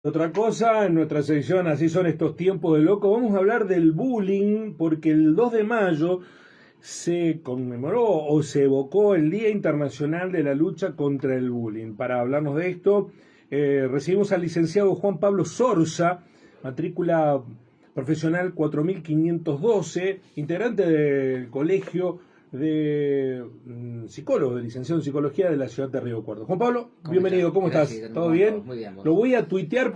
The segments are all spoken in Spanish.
Otra cosa, en nuestra sección Así son estos tiempos de loco, vamos a hablar del bullying, porque el 2 de mayo se conmemoró o se evocó el Día Internacional de la Lucha contra el Bullying. Para hablarnos de esto, recibimos al licenciado Juan Pablo Sorza, matrícula profesional 4512, integrante del Colegio de Psicólogos, de licenciado en Psicología de la ciudad de Río Cuarto. Juan Pablo, ¿Cómo bienvenido, estás? ¿cómo Gracias, estás? Guillermo. ¿Todo ¿Cómo bien? estás? Muy bien, Lo vos. voy a tuitear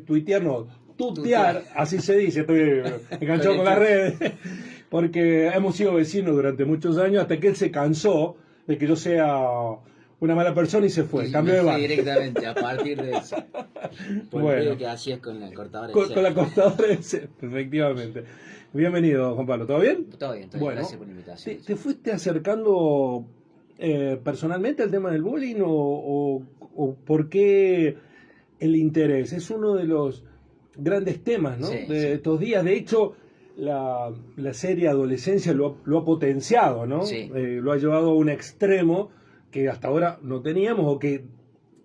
tuitear no, Tutear. tutear, así se dice, estoy Con enganchado el con las chat. redes, porque hemos sido vecinos durante muchos años hasta que él se cansó de que yo sea una mala persona y se fue, Y cambió me de fui bar. directamente a partir de eso. Por el ruido Bueno, que hacías con la cortadora de con la césped. costadora de césped, efectivamente. Bienvenido, Juan Pablo, ¿todo bien? Todo bien, todo bien. Bueno, Gracias por la invitación. ¿te fuiste acercando personalmente al tema del bullying o por qué el interés? Es uno de los grandes temas, ¿no? Sí, De sí. estos días. De hecho, la serie Adolescencia lo ha potenciado, ¿no? Sí, Lo ha llevado a un extremo que hasta ahora no teníamos o que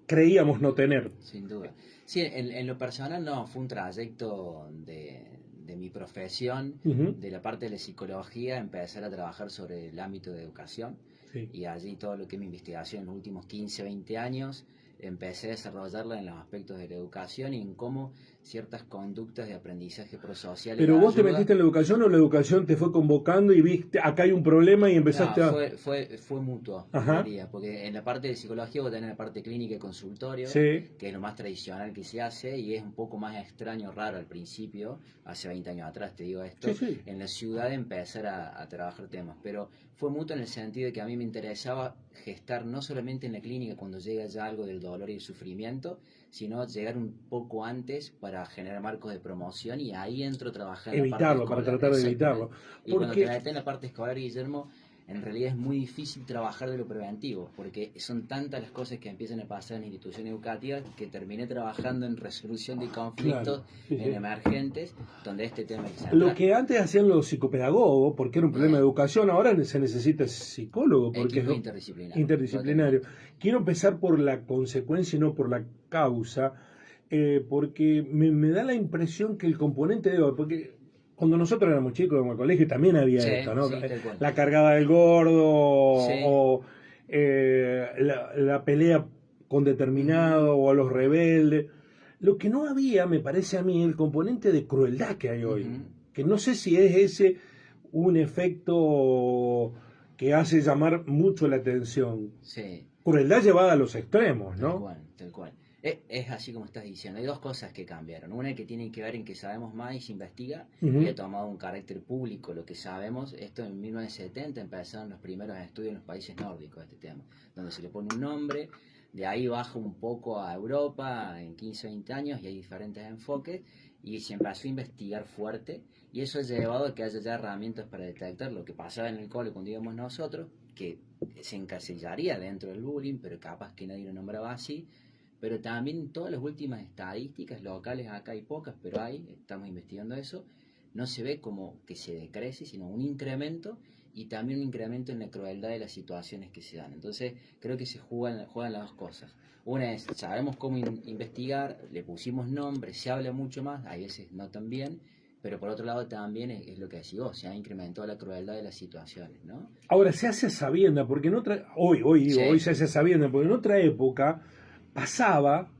creíamos no tener. sin duda. Sí, en lo personal no, fue un trayecto de mi profesión, Ujú. de la parte de la psicología, empezar a trabajar sobre el ámbito de educación Sí. y allí todo lo que es mi investigación en los últimos 15, 20 años, empecé a desarrollarla en los aspectos de la educación y en cómo ciertas conductas de aprendizaje prosocial y de Pero vos te ayuda. metiste en la educación o la educación te fue convocando y viste, acá hay un problema y No, empezaste a... fue mutuo, en Ajá, realidad, porque en la parte de psicología vos tenés la parte clínica y consultorio, sí, que es lo más tradicional que se hace y es un poco más extraño, raro al principio, hace 20 años atrás te digo sí, esto, sí. en la ciudad empezar a trabajar temas, pero fue mutuo en el sentido de que a mí me interesaba gestar no solamente en la clínica cuando llega ya algo del dolor y el sufrimiento, sino llegar un poco antes para generar marcos de promoción y ahí entro a trabajar en la parte Evitarlo, para escolar, tratar de evitarlo. exactamente. Y cuando te Porque metes en la parte escolar, Guillermo, en realidad es muy difícil trabajar de lo preventivo, porque son tantas las cosas que empiezan a pasar en instituciones educativas que terminé trabajando en resolución de claro, conflictos sí, en sí. emergentes, donde este tema es Lo central. que antes hacían los psicopedagogos, porque era un problema de Bien, educación, ahora se necesita psicólogo, porque es equipo interdisciplinario, interdisciplinario. totalmente. Quiero empezar por la consecuencia y no por la causa, porque me da la impresión que el componente de... Porque cuando nosotros éramos chicos en el colegio también había esto, Sí, ¿no? sí, tal cual. La cargada del gordo Sí, o la pelea con ujú, determinado o a los rebeldes. Lo que no había, me parece a mí, el componente de crueldad que hay hoy. ujú, Que no sé si es ese un efecto que hace llamar mucho la atención. sí. Crueldad llevada a los extremos, Tal ¿no? cual, tal cual. Es así como estás diciendo. Hay dos cosas que cambiaron. Una que tiene que ver en que sabemos más y se investiga y Ujú. ha tomado un carácter público lo que sabemos. Esto en 1970 empezaron los primeros estudios en los países nórdicos de este tema, donde se le pone un nombre, de ahí baja un poco a Europa en 15 o 20 años y hay diferentes enfoques y se empezó a investigar fuerte y eso ha llevado a que haya ya herramientas para detectar lo que pasaba en el cole cuando íbamos nosotros, que se encasillaría dentro del bullying, pero capaz que nadie lo nombraba así. Pero también todas las últimas estadísticas locales, acá hay pocas, pero hay, estamos investigando eso, no se ve como que se decrece, sino un incremento y también un incremento en la crueldad de las situaciones que se dan. Entonces creo que juegan las dos cosas. Una es, sabemos cómo investigar, le pusimos nombre, se habla mucho más, hay veces no tan bien, pero por otro lado también es lo que decís vos, se ha incrementado la crueldad de las situaciones, ¿no? Ahora se hace a sabienda, porque en otra, hoy digo, hoy Sí, se hace a sabienda, porque en otra época pasaba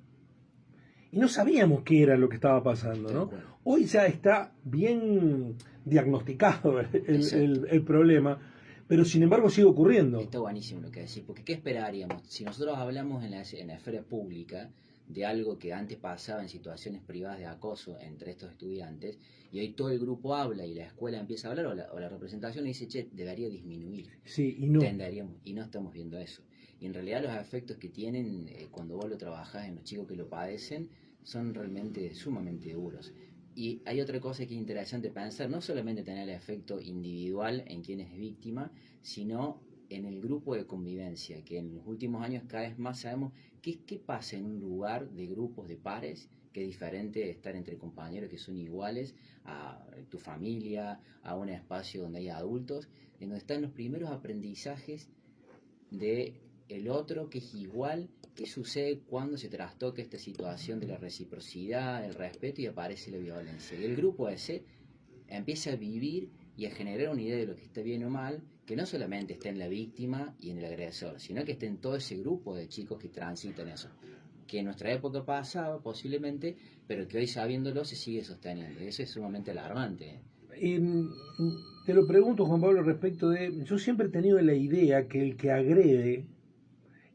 y no sabíamos qué era lo que estaba pasando, tal ¿no? cual. Hoy ya está bien diagnosticado Exacto. el problema, pero sin embargo sigue ocurriendo. Está buenísimo lo que decís, porque ¿qué esperaríamos? Si nosotros hablamos en la esfera pública de algo que antes pasaba en situaciones privadas de acoso entre estos estudiantes, y hoy todo el grupo habla y la escuela empieza a hablar, o la representación dice, che, debería disminuir, Sí, y no. tenderíamos, y no estamos viendo eso. Y en realidad los efectos que tienen cuando vos lo trabajás en los chicos que lo padecen son realmente sumamente duros. Y hay otra cosa que es interesante pensar, no solamente tener el efecto individual en quien es víctima, sino en el grupo de convivencia, que en los últimos años cada vez más sabemos qué pasa en un lugar de grupos de pares, que es diferente estar entre compañeros que son iguales a tu familia, a un espacio donde hay adultos, en donde están los primeros aprendizajes de el otro que es igual ¿qué sucede cuando se trastoca esta situación de la reciprocidad, el respeto y aparece la violencia? Y el grupo ese empieza a vivir y a generar una idea de lo que está bien o mal, que no solamente está en la víctima y en el agresor, sino que está en todo ese grupo de chicos que transitan eso, que en nuestra época pasaba posiblemente, pero que hoy sabiéndolo se sigue sosteniendo. Eso es sumamente alarmante. Y te lo pregunto, Juan Pablo, respecto de... Yo siempre he tenido la idea que el que agrede,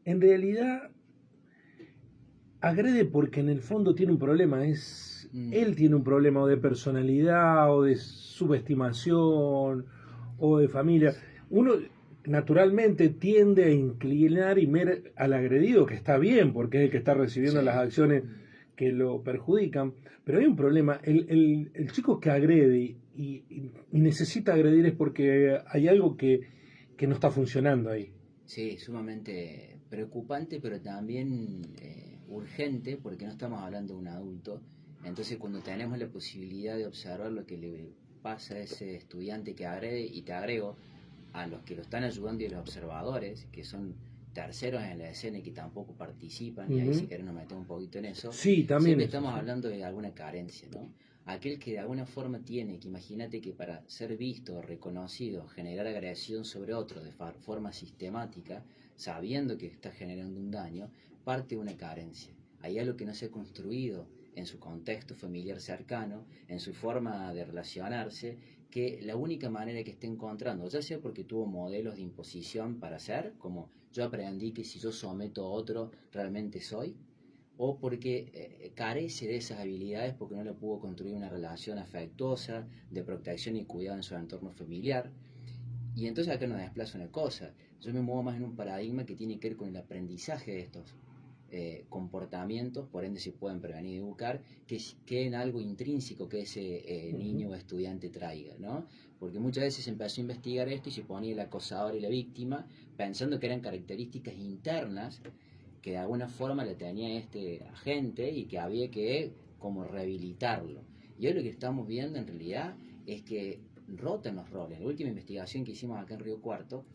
en realidad, agrede porque en el fondo tiene un problema. Él tiene un problema o de personalidad, o de subestimación, o de familia. Uno naturalmente tiende a inclinar y ver al agredido, que está bien, porque es el que está recibiendo las acciones que lo perjudican. Pero hay un problema. El chico que agrede y necesita agredir es porque hay algo que no está funcionando ahí. Sí, sumamente preocupante, pero también urgente, porque no estamos hablando de un adulto. Entonces, cuando tenemos la posibilidad de observar lo que le pasa a ese estudiante que agrede, y te agrego a los que lo están ayudando y a los observadores, que son terceros en la escena y que tampoco participan, y ahí si querés nos metemos un poquito en eso, Sí, también siempre eso, estamos sí. hablando de alguna carencia, ¿no? Aquel que de alguna forma tiene, que imagínate que para ser visto, reconocido, generar agresión sobre otro de forma sistemática, sabiendo que está generando un daño, parte de una carencia. Hay algo que no se ha construido en su contexto familiar cercano, en su forma de relacionarse, que la única manera que esté encontrando, ya sea porque tuvo modelos de imposición para ser, como yo aprendí que si yo someto a otro realmente soy, o porque carece de esas habilidades porque no le pudo construir una relación afectuosa, de protección y cuidado en su entorno familiar. Y entonces acá nos desplaza una cosa, yo me muevo más en un paradigma que tiene que ver con el aprendizaje de estos comportamientos, por ende se pueden prevenir y educar, que en algo intrínseco que ese niño o estudiante traiga, ¿no? Porque muchas veces se empezó a investigar esto y se ponía el acosador y la víctima pensando que eran características internas que de alguna forma le tenía este agente y que había que como rehabilitarlo. Y hoy lo que estamos viendo en realidad es que rotan los roles. La última investigación que hicimos acá en Río Cuarto,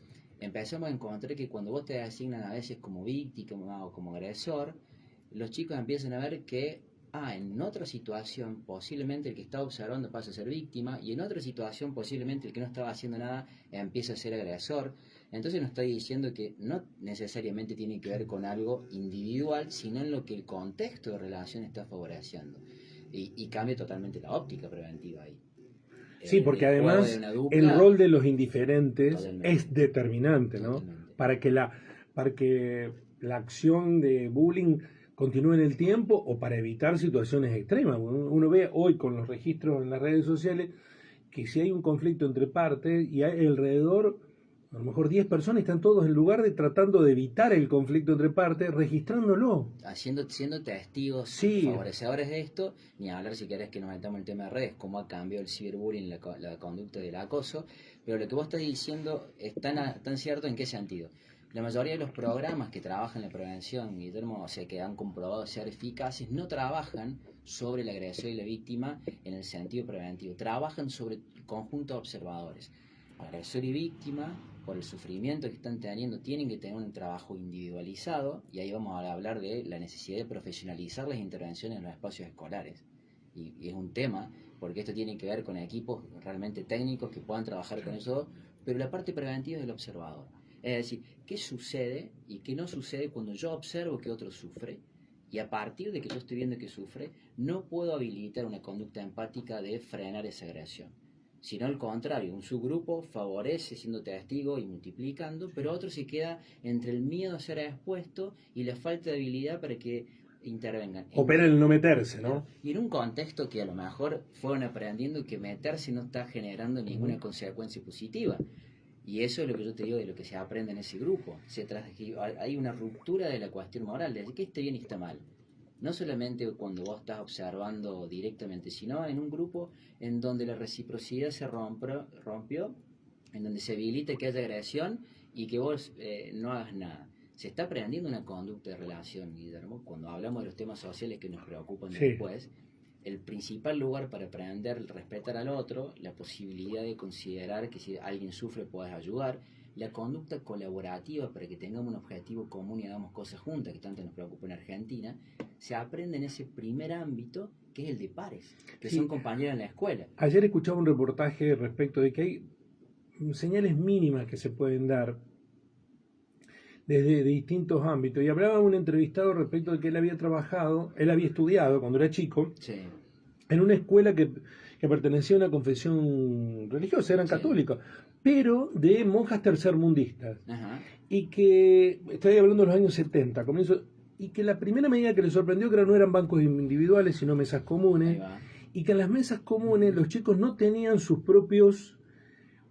empezamos a encontrar que cuando vos te asignan a veces como víctima o como agresor, los chicos empiezan a ver que en otra situación posiblemente el que estaba observando pasa a ser víctima, y en otra situación posiblemente el que no estaba haciendo nada empieza a ser agresor. Entonces nos está diciendo que no necesariamente tiene que ver con algo individual, sino en lo que el contexto de relación está favoreciendo. Y cambia totalmente la óptica preventiva ahí. Sí, porque El juego de además una el dupla, rol de los indiferentes totalmente, es determinante, ¿no? totalmente. Para que la acción de bullying continúe en el tiempo o para evitar situaciones extremas. Uno ve hoy con los registros en las redes sociales que si hay un conflicto entre partes y hay alrededor, a lo mejor 10 personas están todos en lugar de tratando de evitar el conflicto entre partes, registrándolo. Siendo testigos Sí, favorecedores de esto, ni hablar si querés que nos metamos en el tema de redes, cómo ha cambiado el ciberbullying, la conducta del acoso, pero lo que vos estás diciendo es tan cierto. ¿En qué sentido? La mayoría de los programas que trabajan en la prevención, Guillermo, o sea, que han comprobado ser eficaces, no trabajan sobre la agresión y la víctima en el sentido preventivo, trabajan sobre el conjunto de observadores. Agresor y víctima, por el sufrimiento que están teniendo, tienen que tener un trabajo individualizado, y ahí vamos a hablar de la necesidad de profesionalizar las intervenciones en los espacios escolares. Y es un tema, porque esto tiene que ver con equipos realmente técnicos que puedan trabajar con eso, pero la parte preventiva es del observador. Es decir, ¿qué sucede y qué no sucede cuando yo observo que otro sufre? Y a partir de que yo estoy viendo que sufre, no puedo habilitar una conducta empática de frenar esa agresión, sino al contrario, un subgrupo favorece siendo testigo y multiplicando, pero otro se queda entre el miedo a ser expuesto y la falta de habilidad para que intervengan. opera el no meterse, Claro, ¿no? y en un contexto que a lo mejor fueron aprendiendo que meterse no está generando ninguna consecuencia positiva. Y eso es lo que yo te digo de lo que se aprende en ese grupo. Hay una ruptura de la cuestión moral, de qué está bien y está mal. No solamente cuando vos estás observando directamente, sino en un grupo en donde la reciprocidad se rompió, en donde se habilita que haya agresión y que vos no hagas nada. Se está aprendiendo una conducta de relación, Guillermo. Cuando hablamos de los temas sociales que nos preocupan Sí. después, el principal lugar para aprender el respetar al otro, la posibilidad de considerar que si alguien sufre puedes ayudar, La conducta colaborativa para que tengamos un objetivo común y hagamos cosas juntas, que tanto nos preocupa en Argentina, se aprende en ese primer ámbito que es el de pares, que son compañeros en la escuela. Ayer escuchaba un reportaje respecto de que hay señales mínimas que se pueden dar desde distintos ámbitos. Y hablaba un entrevistado respecto de que él había estudiado cuando era chico, Sí. en una escuela que pertenecía a una confesión religiosa, eran católicos, pero de monjas tercermundistas. Ajá. Y que, estoy hablando de los años 70, y que la primera medida que les sorprendió que no eran bancos individuales, sino mesas comunes, y que en las mesas comunes los chicos no tenían sus propios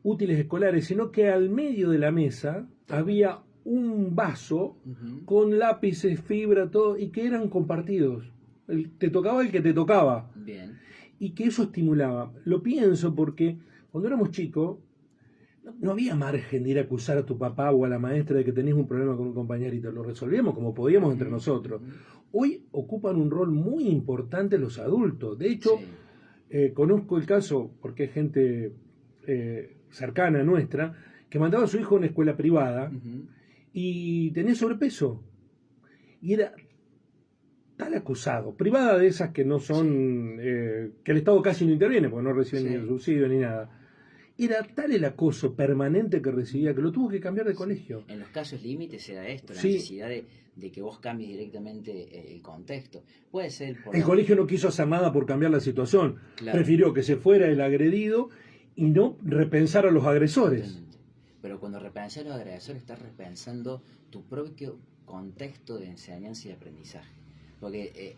útiles escolares, sino que al medio de la mesa había un vaso con lápices, fibra, todo, y que eran compartidos. Te tocaba el que te tocaba. Bien. Y que eso estimulaba. Lo pienso porque cuando éramos chicos, no había margen de ir a acusar a tu papá o a la maestra de que tenías un problema con un compañerito. Lo resolvíamos como podíamos entre nosotros. Hoy ocupan un rol muy importante los adultos. De hecho, conozco el caso, porque es gente cercana a nuestra, que mandaba a su hijo a una escuela privada y tenía sobrepeso. Y era tal acusado, privada de esas que no son, que el Estado casi no interviene, porque no reciben ni subsidio ni nada. Era tal el acoso permanente que recibía que lo tuvo que cambiar de colegio. En los casos límites se da esto, la necesidad de que vos cambies directamente el contexto. Puede ser el colegio no quiso hacer nada por cambiar la situación. Claro. Prefirió que se fuera el agredido y no repensar a los agresores. Totalmente. Pero cuando repensas a los agresores, estás repensando tu propio contexto de enseñanza y aprendizaje. Porque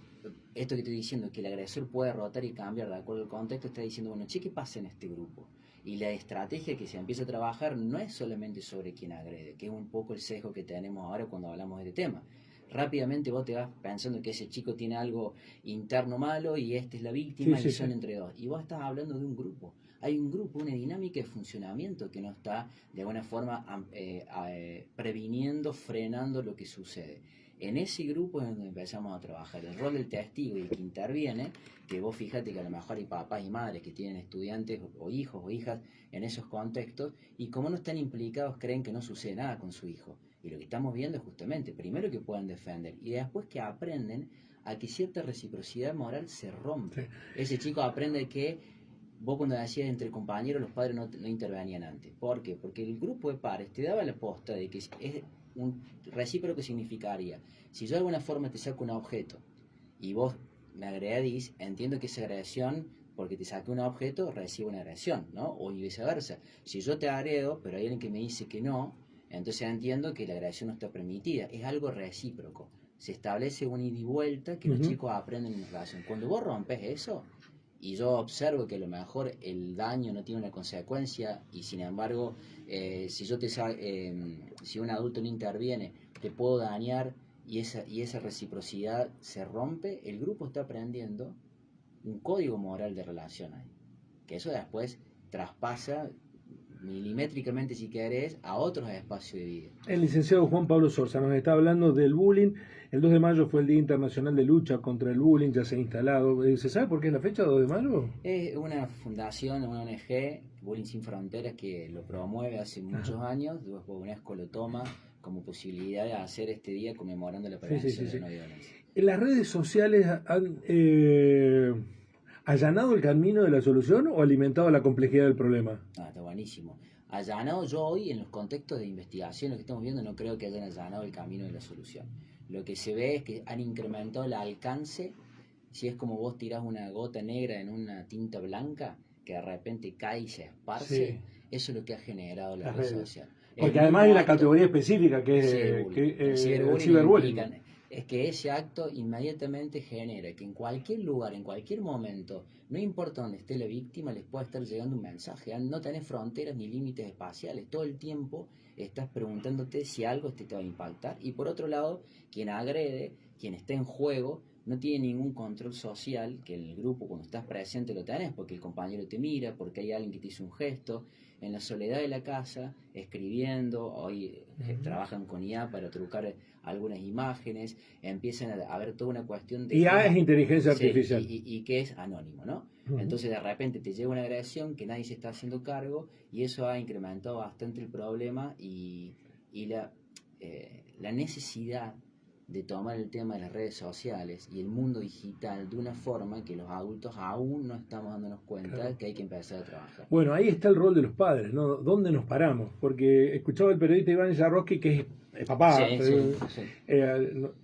esto que estoy diciendo, que el agresor puede rotar y cambiar de acuerdo al contexto, está diciendo, bueno, che, ¿qué pasa en este grupo? Y la estrategia que se empieza a trabajar no es solamente sobre quien agrede, que es un poco el sesgo que tenemos ahora cuando hablamos de este tema. Rápidamente vos te vas pensando que ese chico tiene algo interno malo y este es la víctima y son entre dos. Y vos estás hablando de un grupo. Hay un grupo, una dinámica de funcionamiento que no está de alguna forma previniendo, frenando lo que sucede. En ese grupo es donde empezamos a trabajar. El rol del testigo y el que interviene, que vos fíjate que a lo mejor hay papás y madres que tienen estudiantes o hijos o hijas en esos contextos y como no están implicados creen que no sucede nada con su hijo. Y lo que estamos viendo es justamente, primero que puedan defender y después que aprenden a que cierta reciprocidad moral se rompe. Sí. Ese chico aprende que vos cuando decías entre compañeros los padres no intervenían antes. ¿Por qué? Porque el grupo de pares te daba la posta de que es un recíproco significaría, si yo de alguna forma te saco un objeto y vos me agredís, entiendo que esa agresión, porque te saqué un objeto, recibo una agresión, ¿no? O viceversa. Si yo te agredo, pero hay alguien que me dice que no, entonces entiendo que la agresión no está permitida. Es algo recíproco. Se establece una ida y vuelta que los chicos aprenden en relación. Cuando vos rompes eso, y yo observo que a lo mejor el daño no tiene una consecuencia y sin embargo si un adulto no interviene te puedo dañar y esa reciprocidad se rompe, el grupo está aprendiendo un código moral de relación ahí, que eso después traspasa milimétricamente, si querés, a otros espacios de vida. El licenciado Juan Pablo Sorza nos está hablando del bullying. El 2 de mayo fue el Día Internacional de Lucha contra el Bullying, ya se ha instalado. ¿Se sabe por qué es la fecha 2 de mayo? Es una fundación, una ONG, Bullying Sin Fronteras, que lo promueve hace muchos años. Después UNESCO lo toma como posibilidad de hacer este día conmemorando la prevención de la no violencia. ¿Las redes sociales han allanado el camino de la solución o alimentado la complejidad del problema? Está buenísimo. Allanado, yo hoy en los contextos de investigación, lo que estamos viendo, no creo que hayan allanado el camino de la solución. Lo que se ve es que han incrementado el alcance. Si es como vos tirás una gota negra en una tinta blanca que de repente cae y se esparce, eso es lo que ha generado la red social. Porque además hay una categoría específica que es el ciberbullying. Es que ese acto inmediatamente genera que en cualquier lugar, en cualquier momento, no importa dónde esté la víctima, les puede estar llegando un mensaje. No tenés fronteras ni límites espaciales. Todo el tiempo estás preguntándote si algo te va a impactar. Y por otro lado, quien agrede, quien está en juego, no tiene ningún control social, que en el grupo cuando estás presente lo tenés, porque el compañero te mira, porque hay alguien que te hizo un gesto. En la soledad de la casa, escribiendo, hoy trabajan con IA para trucar algunas imágenes, empiezan a ver toda una cuestión de... IA es inteligencia artificial. Y que es anónimo, ¿no? Uh-huh. Entonces de repente te llega una agresión que nadie se está haciendo cargo y eso ha incrementado bastante el problema y la necesidad de tomar el tema de las redes sociales y el mundo digital de una forma que los adultos aún no estamos dándonos cuenta, claro, que hay que empezar a trabajar. Bueno, ahí está el rol de los padres, ¿no? ¿Dónde nos paramos? Porque escuchaba el periodista Iván Jarroski, que es papá, sí.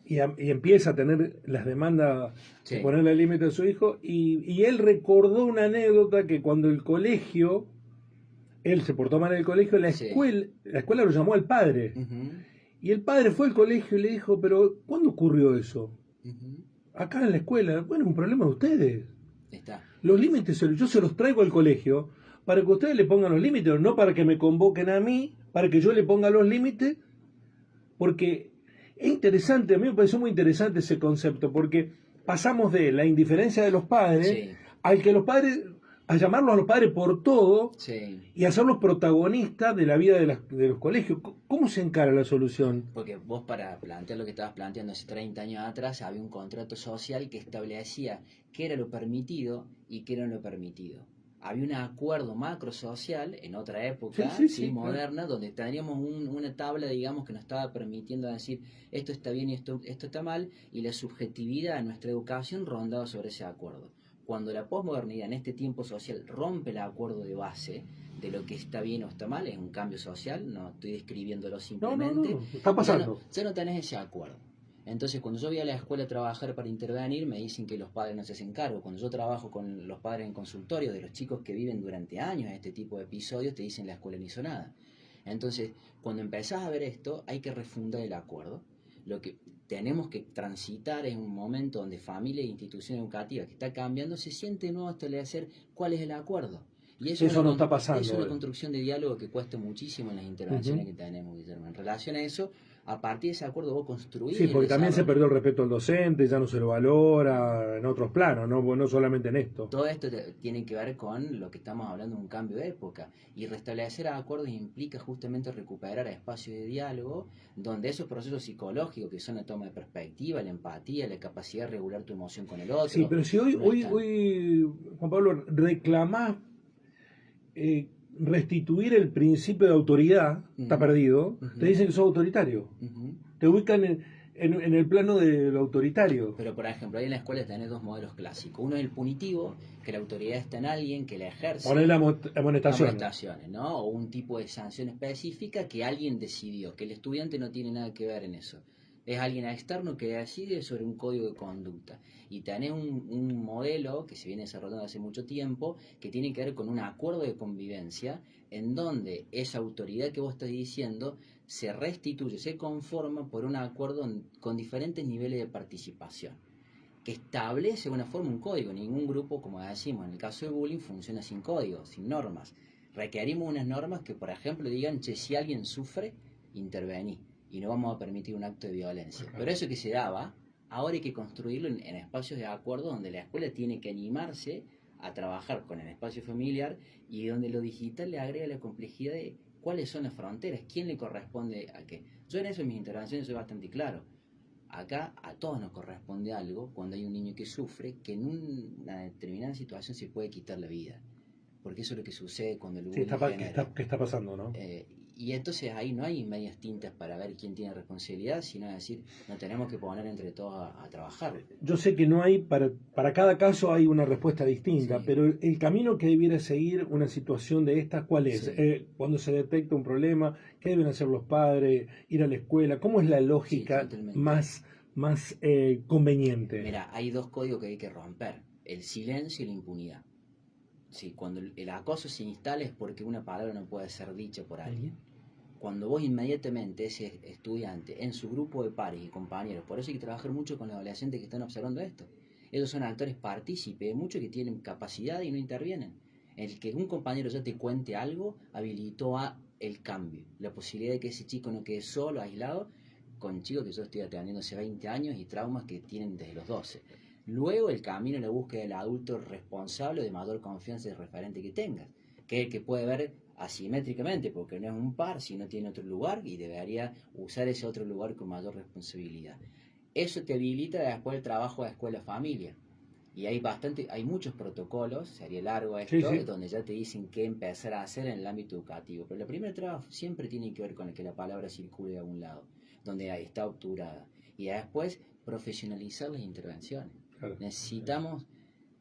Y empieza a tener las demandas de ponerle límite a su hijo, y él recordó una anécdota que cuando el colegio, él se portó mal en el colegio, la escuela lo llamó al padre. Uh-huh. Y el padre fue al colegio y le dijo, pero ¿cuándo ocurrió eso? Uh-huh. Acá en la escuela. Bueno, es un problema de ustedes. Está. Los límites yo se los traigo al colegio para que ustedes le pongan los límites, no para que me convoquen a mí, para que yo le ponga los límites, porque es interesante, a mí me pareció muy interesante ese concepto, porque pasamos de la indiferencia de los padres al que los padres... a llamarlos a los padres por todo y hacerlos protagonistas de la vida de los colegios. ¿Cómo se encara la solución? Porque vos, para plantear lo que estabas planteando hace 30 años atrás, había un contrato social que establecía qué era lo permitido y qué era lo permitido. Había un acuerdo macro social en otra época, moderna, claro, donde tendríamos una tabla, digamos, que nos estaba permitiendo decir esto está bien y esto está mal, y la subjetividad de nuestra educación rondaba sobre ese acuerdo. Cuando la posmodernidad en este tiempo social rompe el acuerdo de base de lo que está bien o está mal, es un cambio social, no estoy describiéndolo simplemente. No, está pasando. Ya no tenés ese acuerdo. Entonces, cuando yo voy a la escuela a trabajar para intervenir, me dicen que los padres no se hacen cargo. Cuando yo trabajo con los padres en consultorio de los chicos que viven durante años este tipo de episodios, te dicen la escuela no hizo nada. Entonces, cuando empezás a ver esto, hay que refundar el acuerdo. Lo que tenemos que transitar es un momento donde familia e institución educativa que está cambiando se siente de nuevo a establecer cuál es el acuerdo. Y eso no está pasando. Es una construcción de diálogo que cuesta muchísimo en las intervenciones que tenemos, Guillermo. En relación a eso, a partir de ese acuerdo vos construís. Sí, porque también se perdió el respeto al docente, ya no se lo valora en otros planos, no solamente en esto. Todo esto tiene que ver con lo que estamos hablando de un cambio de época. Y restablecer acuerdos implica justamente recuperar espacios de diálogo donde esos procesos psicológicos que son la toma de perspectiva, la empatía, la capacidad de regular tu emoción con el otro. Sí, pero si hoy Juan Pablo, reclamás restituir el principio de autoridad, está perdido, te dicen que sos autoritario. Te ubican en el plano de lo autoritario. Pero, por ejemplo, ahí en la escuela tenés dos modelos clásicos. Uno es el punitivo, que la autoridad está en alguien que la ejerce. Poner amonestaciones. Amonestaciones, ¿no? O un tipo de sanción específica que alguien decidió, que el estudiante no tiene nada que ver en eso. Es alguien externo que decide sobre un código de conducta. Y tenés un modelo que se viene desarrollando hace mucho tiempo, que tiene que ver con un acuerdo de convivencia, en donde esa autoridad que vos estás diciendo se restituye, se conforma por un acuerdo con diferentes niveles de participación, que establece de una forma un código. Ningún grupo, como decimos, en el caso de bullying, funciona sin código, sin normas. Requerimos unas normas que, por ejemplo, digan, che, si alguien sufre, intervení. Y no vamos a permitir un acto de violencia. Pero eso que se daba, ahora hay que construirlo en espacios de acuerdo donde la escuela tiene que animarse a trabajar con el espacio familiar y donde lo digital le agrega la complejidad de cuáles son las fronteras, quién le corresponde a qué. Yo en eso en mis intervenciones soy bastante claro. Acá a todos nos corresponde algo cuando hay un niño que sufre, que en una determinada situación se puede quitar la vida. Porque eso es lo que sucede cuando el bullying ¿Qué está pasando, no? Y entonces ahí no hay medias tintas para ver quién tiene responsabilidad, sino decir, nos tenemos que poner entre todos a trabajar. Yo sé que no hay, para cada caso hay una respuesta distinta, pero el camino que debiera seguir una situación de estas, ¿cuál es? Cuando se detecta un problema, ¿qué deben hacer los padres? ¿Ir a la escuela? ¿Cómo es la lógica más conveniente? Mira, hay dos códigos que hay que romper, el silencio y la impunidad. Sí, cuando el acoso se instala es porque una palabra no puede ser dicha por alguien. Cuando vos inmediatamente, ese estudiante, en su grupo de pares y compañeros, por eso hay que trabajar mucho con los adolescentes que están observando esto. Ellos son actores partícipes, muchos que tienen capacidad y no intervienen. El que un compañero ya te cuente algo habilitó el cambio, la posibilidad de que ese chico no quede solo, aislado, con chicos que yo estoy atendiendo hace 20 años y traumas que tienen desde los 12. Luego el camino en la búsqueda del adulto responsable de mayor confianza y referente que tengas, que puede ver asimétricamente, porque no es un par, sino tiene otro lugar y debería usar ese otro lugar con mayor responsabilidad. Eso te habilita después el trabajo de escuela-familia. Y hay muchos protocolos, sería largo esto, Sí, sí. donde ya te dicen qué empezar a hacer en el ámbito educativo. Pero el primer trabajo siempre tiene que ver con que la palabra circule a un lado, donde está obturada. Y después profesionalizar las intervenciones. Claro. Necesitamos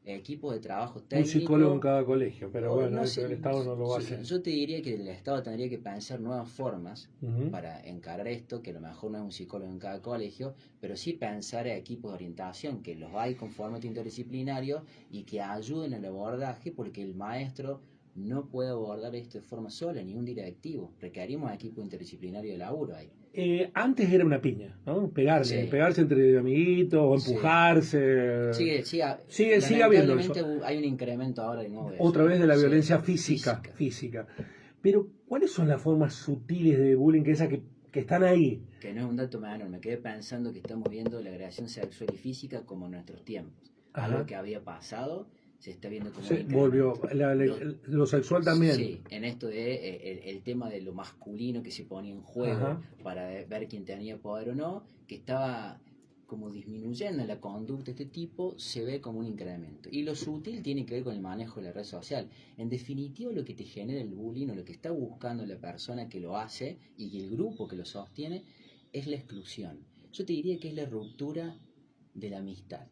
equipos de trabajo Un técnico. psicólogo en cada colegio, pero No, bueno, no eso sé, el Estado no lo va a yo, hacer. yo te diría que el Estado tendría que pensar nuevas formas Ujú. para encarar esto, que a lo mejor no es un psicólogo en cada colegio, pero sí pensar en equipos de orientación, que los hay con formato interdisciplinario y que ayuden en el abordaje, porque el maestro no puede abordar esto de forma sola, ni un directivo. Requerimos equipo interdisciplinario de laburo ahí. Antes era una piña, ¿no? Sí. Pegarse entre amiguitos o Sí. empujarse. Sigue habiendo eso. Lamentablemente hay un incremento ahora de nuevo de Otra eso. vez de la Sí, violencia física. Pero, ¿cuáles son las formas sutiles de bullying que están ahí? Que no es un dato menor, me quedé pensando que estamos viendo la agresión sexual y física como en nuestros tiempos. Ajá. Algo que había pasado se está viendo como Se un incremento. volvió. Lo sexual también. Sí, en esto de el tema de lo masculino que se ponía en juego. Ajá. Para ver quién tenía poder o no, que estaba como disminuyendo la conducta de este tipo, se ve como un incremento. Y lo sutil tiene que ver con el manejo de la red social. En definitiva, lo que te genera el bullying o lo que está buscando la persona que lo hace y el grupo que lo sostiene es la exclusión. Yo te diría que es la ruptura de la amistad.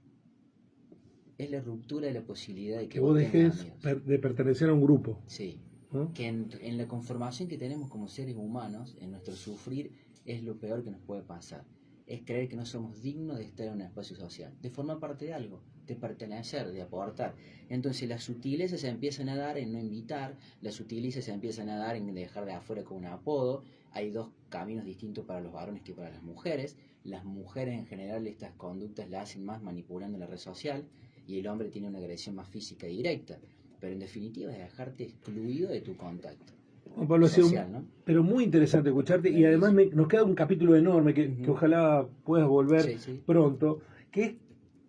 Es la ruptura de la posibilidad de Que vos tengas dejes amigos. de pertenecer a un grupo. Sí. ¿No? Que en la conformación que tenemos como seres humanos, en nuestro sufrir, es lo peor que nos puede pasar. Es creer que no somos dignos de estar en un espacio social, de formar parte de algo, de pertenecer, de aportar. Entonces las sutilezas se empiezan a dar en no invitar, las sutilezas se empiezan a dar en dejar de afuera con un apodo. Hay dos caminos distintos para los varones que para las mujeres. Las mujeres en general estas conductas las hacen más manipulando la red social y el hombre tiene una agresión más física y directa. Pero en definitiva es dejarte excluido de tu contacto. Juan Pablo, social, ¿no? Pero muy interesante escucharte y además nos queda un capítulo enorme que ojalá puedas volver pronto, que es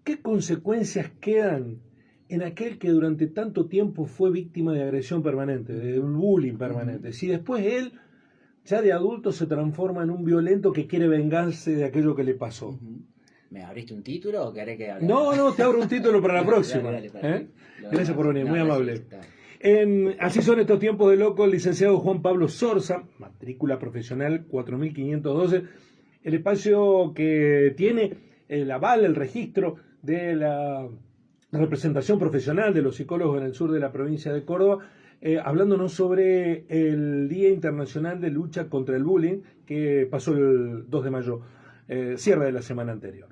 qué consecuencias quedan en aquel que durante tanto tiempo fue víctima de agresión permanente, de un bullying permanente. Si después él, ya de adulto, se transforma en un violento que quiere vengarse de aquello que le pasó. ¿Me abriste un título o querés que hable? No, te abro un título para la próxima. Dale. Gracias por venir, muy amable. Así son estos tiempos de loco, el licenciado Juan Pablo Zorza, matrícula profesional 4512, el espacio que tiene el aval, el registro de la representación profesional de los psicólogos en el sur de la provincia de Córdoba, hablándonos sobre el Día Internacional de Lucha contra el Bullying que pasó el 2 de mayo, cierre de la semana anterior.